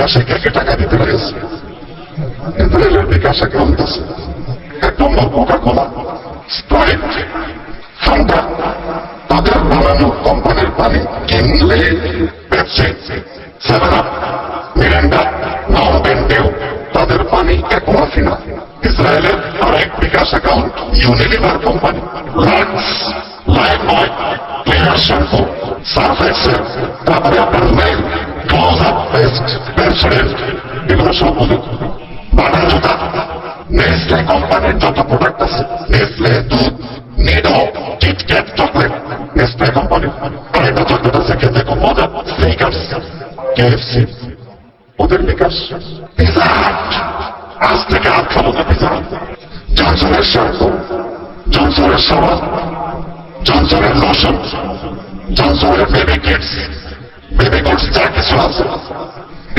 বিকাশে কে কে টাকা দিতে রয়েছে, ইসরায়েলের বিকাশ অ্যাকাউন্ট আছে, 1 নম্বর কোকা-কোলা, স্প্রাইট, ফান্টা, তাদের বানানো কোম্পানির পানি কিনলে Pepsi, 7 up, Mirinda, Mountain Dew, তাদের পানি অ্যাকোয়াফিনা। ইসরায়েলের আরেক বিকাশ account Unilever company, Lux, Lifebuoy, clear shampoo, surf excel, তারপরে আপনার মেল, ক্লোজ আপ পেস্ট, পেপসোডেন্ট, এগুলো সব হলো বাটা জুতা। নেসলে কোম্পানির যত প্রোডাক্ট আছে, নেসলে দুধ, নিডো, কিটক্যাট চকলেট, নেসলে কোম্পানির আরেকটা চকলেট আছে খেতে খুব মজা, স্নিকার্স, কেএফসি, ওদের বিকাশ। পিজা হাট, আজ থেকে হাত খাবো না পিজা হাট। জনসনের শ্যাম্পু, জনসনের সাবান, জনসনের লোশন, জনসনের বেবি কিটস, বেবি কিটস যা কিছু আছে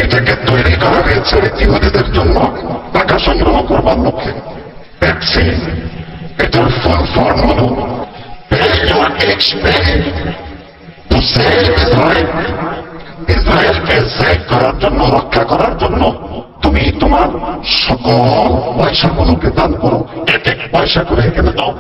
এটাকে তৈরি করা হয়েছে ইহুদিদের জন্য টাকা সংগ্রহ করবার লক্ষ্যে। পেপসি, এটার ফুল ফর্ম হল pay your এক্সপে to save Israel. ইসরায়েলকে সেভ করার জন্য, রক্ষা করার জন্য তুমি তোমার সকল পয়সাগুলোকে দান করো, এক এক পয়সা করে এখানে দাও।